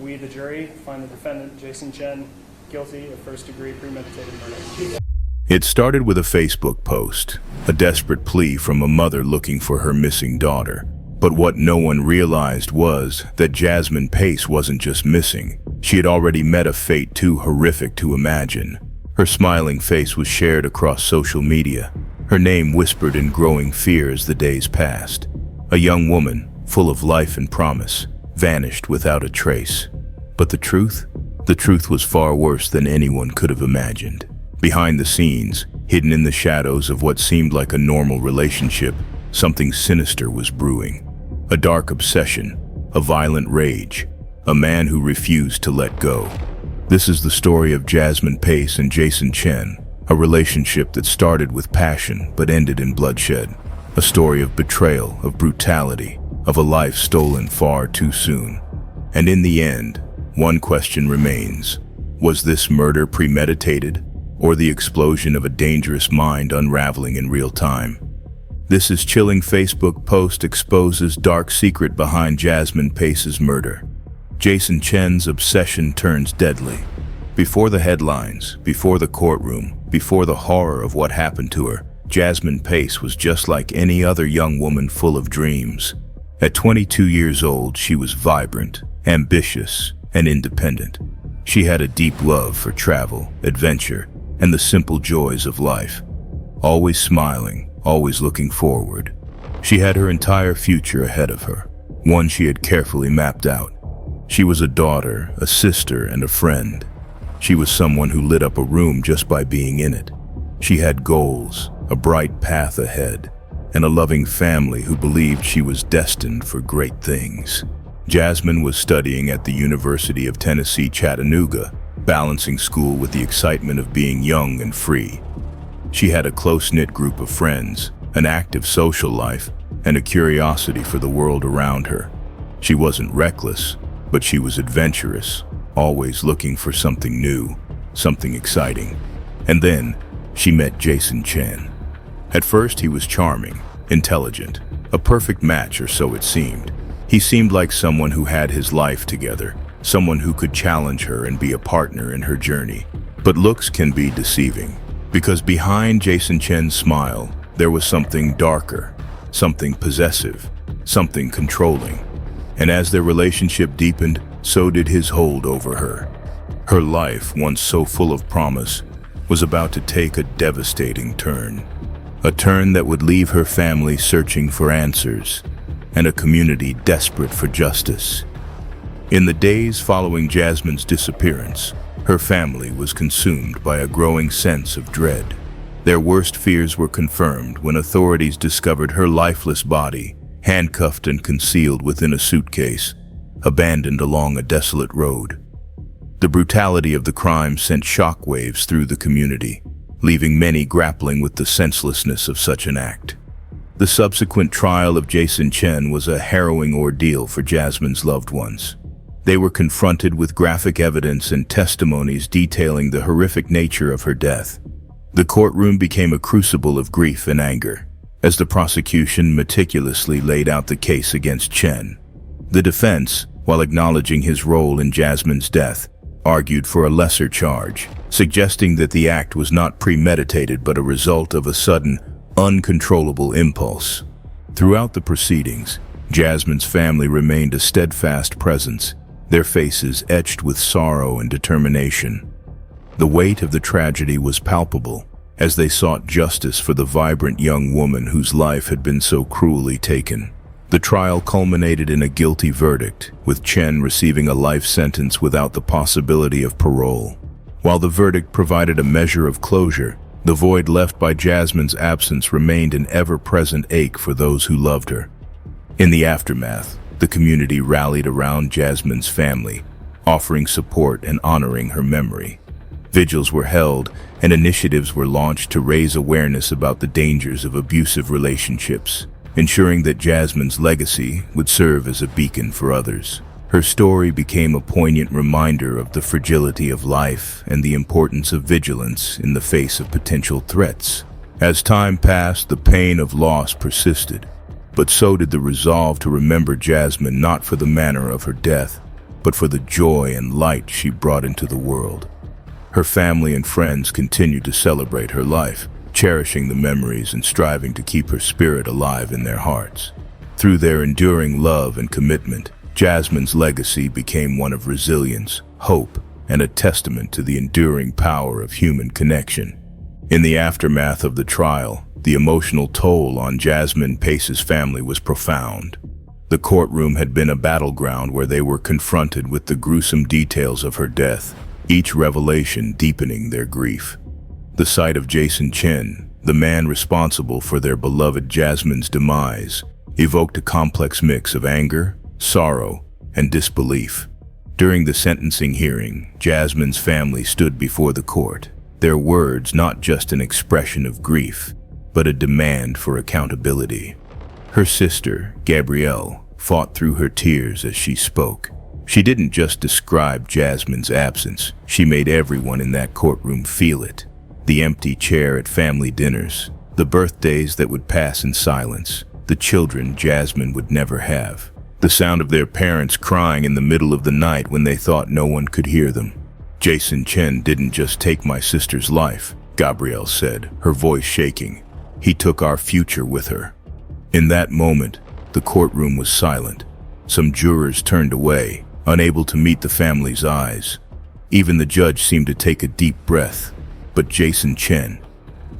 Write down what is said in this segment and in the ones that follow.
we, the jury, find the defendant, Jason Chen, guilty of first-degree premeditated murder. It started with a Facebook post, a desperate plea from a mother looking for her missing daughter. But what no one realized was that Jasmine Pace wasn't just missing. She had already met a fate too horrific to imagine. Her smiling face was shared across social media, her name whispered in growing fear as the days passed. A young woman, full of life and promise, vanished without a trace. But the truth? The truth was far worse than anyone could have imagined. Behind the scenes, hidden in the shadows of what seemed like a normal relationship, something sinister was brewing. A dark obsession, a violent rage, a man who refused to let go. This is the story of Jasmine Pace and Jason Chen, a relationship that started with passion but ended in bloodshed. A story of betrayal, of brutality, of a life stolen far too soon. And in the end, one question remains. Was this murder premeditated, or the explosion of a dangerous mind unraveling in real time? This is chilling Facebook post exposes dark secret behind Jasmine Pace's murder. Jason Chen's obsession turns deadly. Before the headlines, before the courtroom, before the horror of what happened to her, Jasmine Pace was just like any other young woman full of dreams. At 22 years old, she was vibrant, ambitious, and independent. She had a deep love for travel, adventure, and the simple joys of life. Always smiling, always looking forward. She had her entire future ahead of her, one she had carefully mapped out. She was a daughter, a sister, and a friend. She was someone who lit up a room just by being in it. She had goals, a bright path ahead, and a loving family who believed she was destined for great things. Jasmine was studying at the University of Tennessee, Chattanooga, balancing school with the excitement of being young and free. She had a close-knit group of friends, an active social life, and a curiosity for the world around her. She wasn't reckless, but she was adventurous, always looking for something new, something exciting. And then she met Jason Chen. At first he was charming, intelligent, a perfect match, or so it seemed. He seemed like someone who had his life together, someone who could challenge her and be a partner in her journey. But looks can be deceiving, because behind Jason Chen's smile, there was something darker, something possessive, something controlling. And as their relationship deepened, so did his hold over her. Her life, once so full of promise, was about to take a devastating turn. A turn that would leave her family searching for answers, and a community desperate for justice. In the days following Jasmine's disappearance, her family was consumed by a growing sense of dread. Their worst fears were confirmed when authorities discovered her lifeless body, handcuffed and concealed within a suitcase, abandoned along a desolate road. The brutality of the crime sent shockwaves through the community, leaving many grappling with the senselessness of such an act. The subsequent trial of Jason Chen was a harrowing ordeal for Jasmine's loved ones. They were confronted with graphic evidence and testimonies detailing the horrific nature of her death. The courtroom became a crucible of grief and anger, as the prosecution meticulously laid out the case against Chen. The defense, while acknowledging his role in Jasmine's death, argued for a lesser charge, suggesting that the act was not premeditated but a result of a sudden, uncontrollable impulse. Throughout the proceedings, Jasmine's family remained a steadfast presence, their faces etched with sorrow and determination. The weight of the tragedy was palpable as they sought justice for the vibrant young woman whose life had been so cruelly taken. The trial culminated in a guilty verdict, with Chen receiving a life sentence without the possibility of parole. While the verdict provided a measure of closure, the void left by Jasmine's absence remained an ever-present ache for those who loved her. In the aftermath, the community rallied around Jasmine's family, offering support and honoring her memory. Vigils were held, and initiatives were launched to raise awareness about the dangers of abusive relationships, ensuring that Jasmine's legacy would serve as a beacon for others. Her story became a poignant reminder of the fragility of life and the importance of vigilance in the face of potential threats. As time passed, the pain of loss persisted, but so did the resolve to remember Jasmine not for the manner of her death, but for the joy and light she brought into the world. Her family and friends continued to celebrate her life, cherishing the memories and striving to keep her spirit alive in their hearts. Through their enduring love and commitment, Jasmine's legacy became one of resilience, hope, and a testament to the enduring power of human connection. In the aftermath of the trial, the emotional toll on Jasmine Pace's family was profound. The courtroom had been a battleground where they were confronted with the gruesome details of her death, each revelation deepening their grief. The sight of Chen, the man responsible for their beloved Jasmine's demise, evoked a complex mix of anger, sorrow, and disbelief. During the sentencing hearing, Jasmine's family stood before the court, their words not just an expression of grief, but a demand for accountability. Her sister, Gabrielle, fought through her tears as she spoke. She didn't just describe Jasmine's absence, she made everyone in that courtroom feel it. The empty chair at family dinners, the birthdays that would pass in silence, the children Jasmine would never have, the sound of their parents crying in the middle of the night when they thought no one could hear them. Chen didn't just take my sister's life, Gabrielle said, her voice shaking. He took our future with her. In that moment, the courtroom was silent. Some jurors turned away, unable to meet the family's eyes. Even the judge seemed to take a deep breath. But Chen,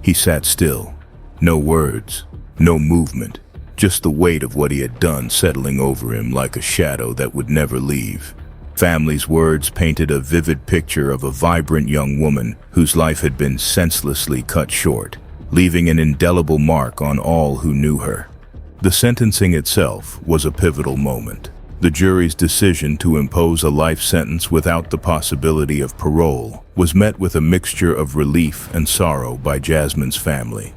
he sat still. No words, no movement, just the weight of what he had done settling over him like a shadow that would never leave. Family's words painted a vivid picture of a vibrant young woman whose life had been senselessly cut short, leaving an indelible mark on all who knew her. The sentencing itself was a pivotal moment. The jury's decision to impose a life sentence without the possibility of parole was met with a mixture of relief and sorrow by Jasmine's family.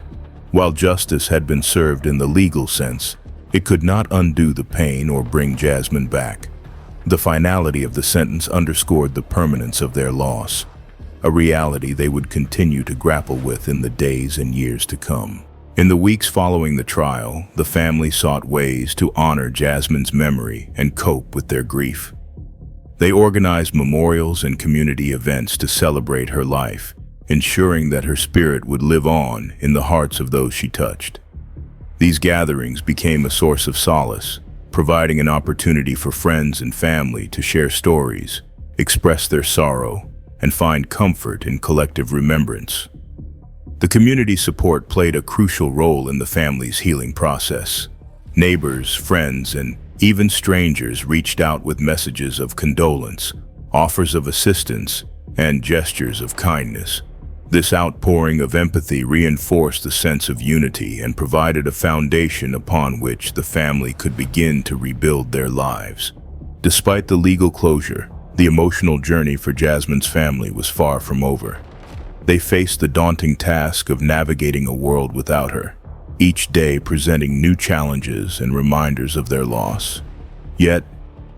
While justice had been served in the legal sense, it could not undo the pain or bring Jasmine back. The finality of the sentence underscored the permanence of their loss, a reality they would continue to grapple with in the days and years to come. In the weeks following the trial, the family sought ways to honor Jasmine's memory and cope with their grief. They organized memorials and community events to celebrate her life, ensuring that her spirit would live on in the hearts of those she touched. These gatherings became a source of solace, providing an opportunity for friends and family to share stories, express their sorrow, and find comfort in collective remembrance. The community support played a crucial role in the family's healing process. Neighbors, friends, and even strangers reached out with messages of condolence, offers of assistance, and gestures of kindness. This outpouring of empathy reinforced the sense of unity and provided a foundation upon which the family could begin to rebuild their lives. Despite the legal closure, the emotional journey for Jasmine's family was far from over. They faced the daunting task of navigating a world without her, each day presenting new challenges and reminders of their loss. Yet,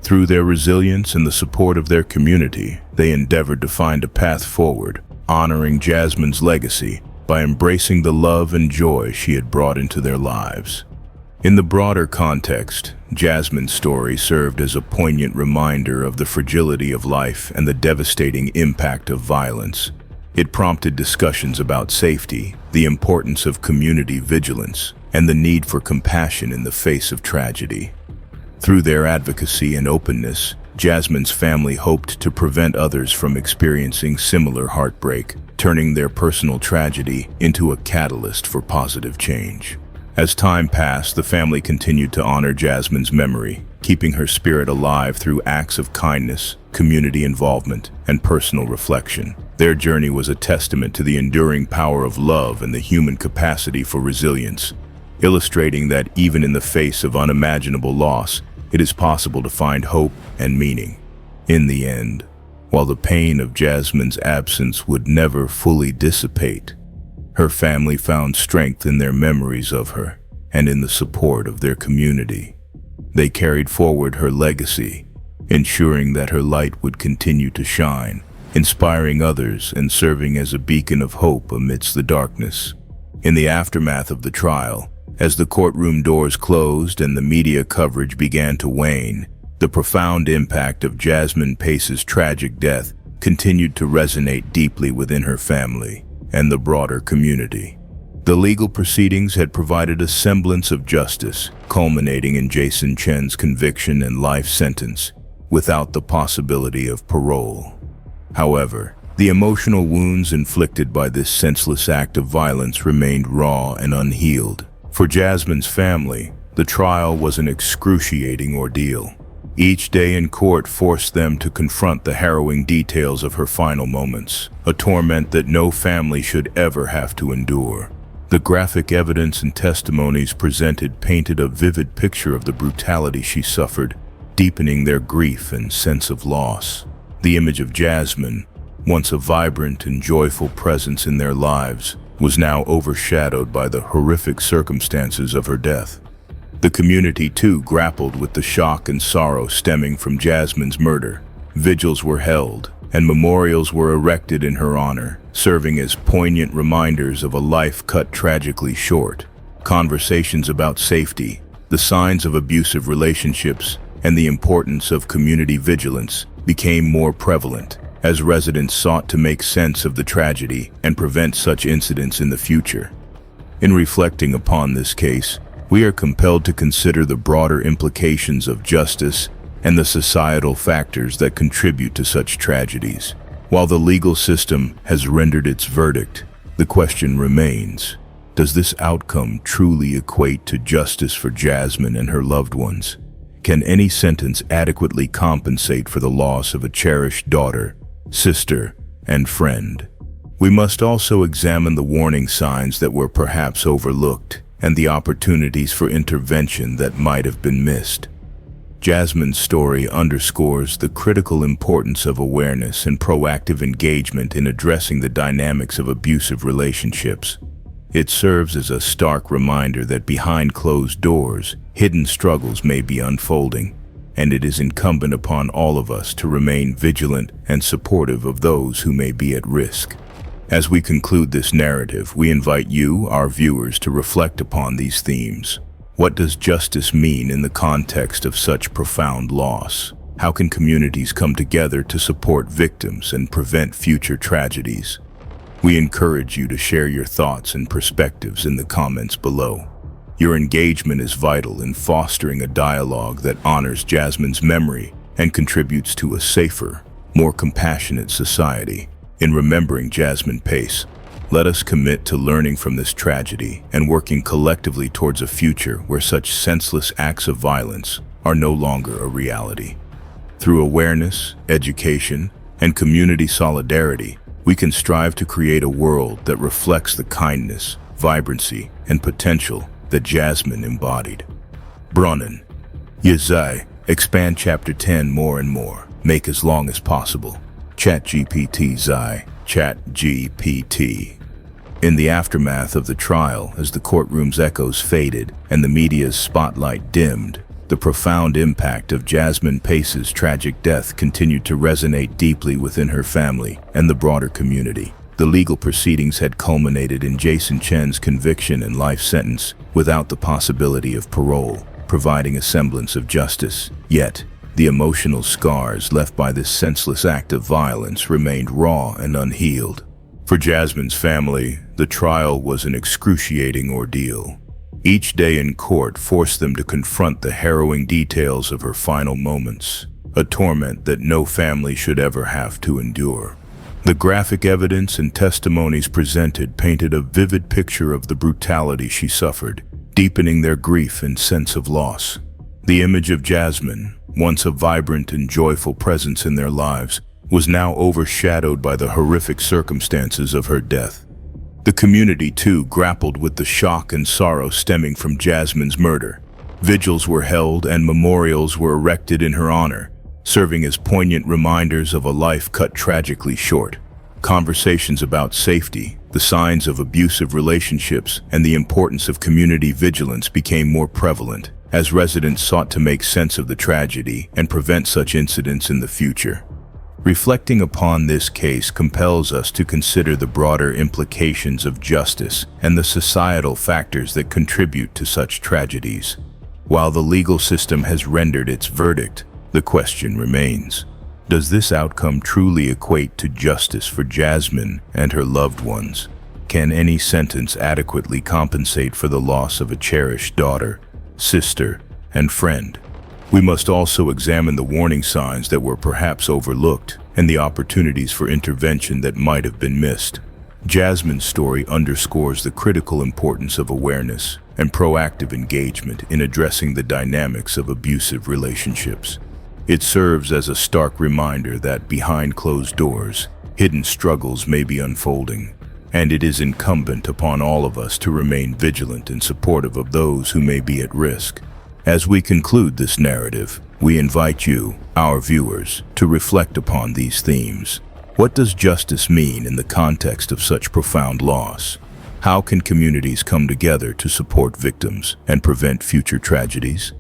through their resilience and the support of their community, they endeavored to find a path forward, honoring Jasmine's legacy by embracing the love and joy she had brought into their lives. In the broader context, Jasmine's story served as a poignant reminder of the fragility of life and the devastating impact of violence. It prompted discussions about safety, the importance of community vigilance, and the need for compassion in the face of tragedy. Through their advocacy and openness, Jasmine's family hoped to prevent others from experiencing similar heartbreak, turning their personal tragedy into a catalyst for positive change. As time passed, the family continued to honor Jasmine's memory, keeping her spirit alive through acts of kindness, community involvement, and personal reflection. Their journey was a testament to the enduring power of love and the human capacity for resilience, illustrating that even in the face of unimaginable loss, it is possible to find hope and meaning. In the end, while the pain of Jasmine's absence would never fully dissipate, her family found strength in their memories of her and in the support of their community. They carried forward her legacy, ensuring that her light would continue to shine, inspiring others and serving as a beacon of hope amidst the darkness. In the aftermath of the trial, as the courtroom doors closed and the media coverage began to wane, the profound impact of Jasmine Pace's tragic death continued to resonate deeply within her family and the broader community. The legal proceedings had provided a semblance of justice, culminating in Chen's conviction and life sentence, without the possibility of parole. However, the emotional wounds inflicted by this senseless act of violence remained raw and unhealed. For Jasmine's family, the trial was an excruciating ordeal. Each day in court forced them to confront the harrowing details of her final moments, a torment that no family should ever have to endure. The graphic evidence and testimonies presented painted a vivid picture of the brutality she suffered, deepening their grief and sense of loss. The image of Jasmine, once a vibrant and joyful presence in their lives, was now overshadowed by the horrific circumstances of her death. The community, too, grappled with the shock and sorrow stemming from Jasmine's murder. Vigils were held, and memorials were erected in her honor, serving as poignant reminders of a life cut tragically short. Conversations about safety, the signs of abusive relationships, and the importance of community vigilance became more prevalent as residents sought to make sense of the tragedy and prevent such incidents in the future. In reflecting upon this case, we are compelled to consider the broader implications of justice and the societal factors that contribute to such tragedies. While the legal system has rendered its verdict, the question remains: does this outcome truly equate to justice for Jasmine and her loved ones? Can any sentence adequately compensate for the loss of a cherished daughter, sister, and friend? We must also examine the warning signs that were perhaps overlooked and the opportunities for intervention that might have been missed. Jasmine's story underscores the critical importance of awareness and proactive engagement in addressing the dynamics of abusive relationships. It serves as a stark reminder that behind closed doors, hidden struggles may be unfolding, and it is incumbent upon all of us to remain vigilant and supportive of those who may be at risk. As we conclude this narrative, we invite you, our viewers, to reflect upon these themes. What does justice mean in the context of such profound loss? How can communities come together to support victims and prevent future tragedies? We encourage you to share your thoughts and perspectives in the comments below. Your engagement is vital in fostering a dialogue that honors Jasmine's memory and contributes to a safer, more compassionate society. In remembering Jasmine Pace, let us commit to learning from this tragedy and working collectively towards a future where such senseless acts of violence are no longer a reality. Through awareness, education, and community solidarity, we can strive to create a world that reflects the kindness, vibrancy, and potential that Jasmine embodied. Brunnen, Yazai, expand Chapter 10 more and more, make as long as possible. ChatGPT Zai, ChatGPT. In the aftermath of the trial, as the courtroom's echoes faded and the media's spotlight dimmed, the profound impact of Jasmine Pace's tragic death continued to resonate deeply within her family and the broader community. The legal proceedings had culminated in Chen's conviction and life sentence without the possibility of parole, providing a semblance of justice. Yet, the emotional scars left by this senseless act of violence remained raw and unhealed. For Jasmine's family, the trial was an excruciating ordeal. Each day in court forced them to confront the harrowing details of her final moments, a torment that no family should ever have to endure. The graphic evidence and testimonies presented painted a vivid picture of the brutality she suffered, deepening their grief and sense of loss. The image of Jasmine, once a vibrant and joyful presence in their lives, was now overshadowed by the horrific circumstances of her death. The community, too, grappled with the shock and sorrow stemming from Jasmine's murder. Vigils were held and memorials were erected in her honor, serving as poignant reminders of a life cut tragically short. Conversations about safety, the signs of abusive relationships, and the importance of community vigilance became more prevalent as residents sought to make sense of the tragedy and prevent such incidents in the future. Reflecting upon this case compels us to consider the broader implications of justice and the societal factors that contribute to such tragedies. While the legal system has rendered its verdict, The question remains, does this outcome truly equate to justice for Jasmine and her loved ones? Can any sentence adequately compensate for the loss of a cherished daughter, sister, and friend? We must also examine the warning signs that were perhaps overlooked and the opportunities for intervention that might have been missed. Jasmine's story underscores the critical importance of awareness and proactive engagement in addressing the dynamics of abusive relationships. It serves as a stark reminder that behind closed doors, hidden struggles may be unfolding, and it is incumbent upon all of us to remain vigilant and supportive of those who may be at risk. As we conclude this narrative, we invite you, our viewers, to reflect upon these themes. What does justice mean in the context of such profound loss? How can communities come together to support victims and prevent future tragedies?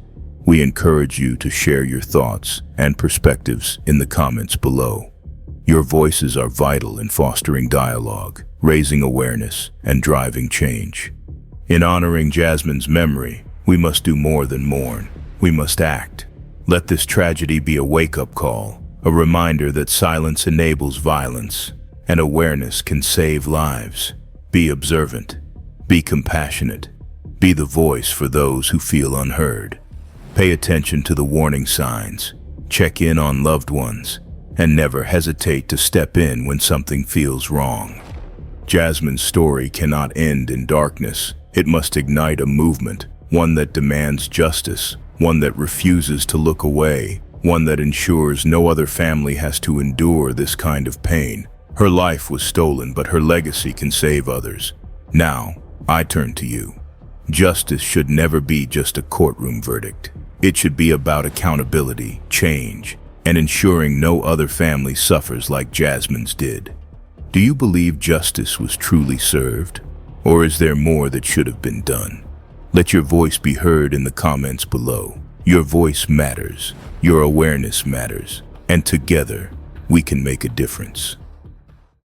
We encourage you to share your thoughts and perspectives in the comments below. Your voices are vital in fostering dialogue, raising awareness, and driving change. In honoring Jasmine's memory, we must do more than mourn. We must act. Let this tragedy be a wake-up call, a reminder that silence enables violence, and awareness can save lives. Be observant. Be compassionate. Be the voice for those who feel unheard. Pay attention to the warning signs. Check in on loved ones, and never hesitate to step in when something feels wrong. Jasmine's story cannot end in darkness. It must ignite a movement, one that demands justice, one that refuses to look away, one that ensures no other family has to endure this kind of pain. Her life was stolen, but her legacy can save others. Now, I turn to you. Justice should never be just a courtroom verdict. It should be about accountability, change, and ensuring no other family suffers like Jasmine's did. Do you believe justice was truly served? Or is there more that should have been done? Let your voice be heard in the comments below. Your voice matters, your awareness matters, and together we can make a difference.